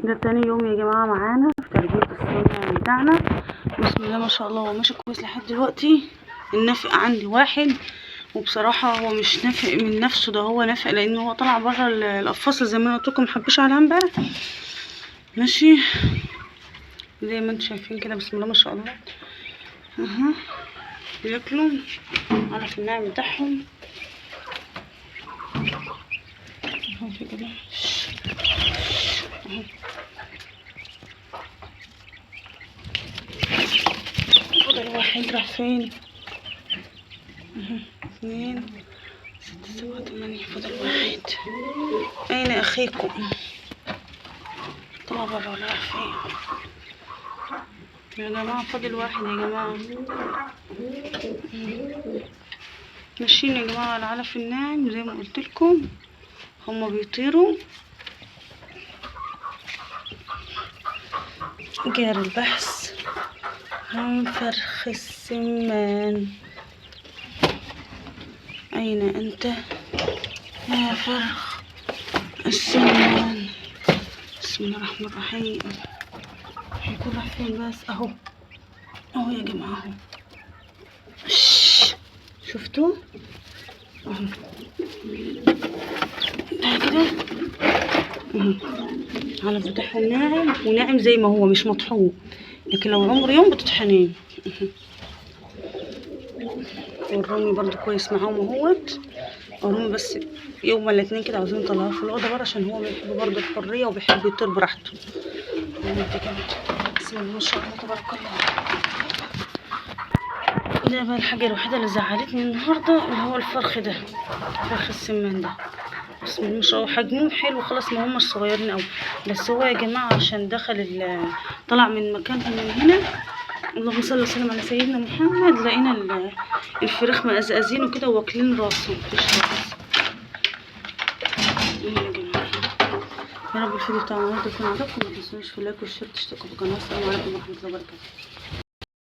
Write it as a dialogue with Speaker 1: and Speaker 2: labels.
Speaker 1: ده تاني يوم يا جماعة معانا في تربية الصنع بتاعنا. بسم الله ما شاء الله، هو ماشي كويس لحد دلوقتي. النفق عندي واحد، وبصراحة هو مش نافق من نفسه، ده هو نافق لان هو طلع بره القفاصة زي ما انا قلتلكم، محبش عليها امبارح. ماشي زي ما انتم شايفين كده، بسم الله ما شاء الله. اها بياكلوا على في النعم بتاعهم اهو كده. فضل واحد راح فين؟ اثنين 6 7 8، فضل واحد. اين اخيكم؟ طلع بره ولا راح فين يا جماعة؟ فاضل واحد يا جماعة. ماشيين يا جماعة على العلف الناعم زي ما قلتلكم، هما بيطيروا. جار البحث عن فرخ السمان. أين أنت يا فرخ السمان؟ بسم الله الرحمن الرحيم. هيكون راح فين بس؟ أهو أهو يا جماعة، أهو شفتوه؟ أهو ده كده على بتاعهم ناعم، وناعم زي ما هو مش مطحون، لكن لو عمر يوم بتطحنيه. والرومي برضو كويس معاهم اهوت. الرومي بس يوم ولا 2 كده عاوزين نطلعوه في الاوضه بره، عشان هو بيحب برضو الحريه وبيحب يطير براحته. بسم الله ما شاء الله تبارك الله. ده بقى الحاجه الوحيده اللي زعلتني النهارده، اللي هو الفرخ ده، فرخ السمان ده. بسم الله ما شاء الله، حجمهم حلو خلاص، ما هماش صغيرين قوي، بس هو يا جماعه عشان دخل طلع من مكانهم من هنا. اللهم صل وسلم على سيدنا محمد. لقينا الفراخ مقزقزين وكده واكلين راسه، مفيش راس. يا رب الفيديو بتاع النهارده يكون عجبكم. ما تنسوش في اللايك والشير، تشتركوا في القناه. السلام عليكم ورحمه الله وبركاته.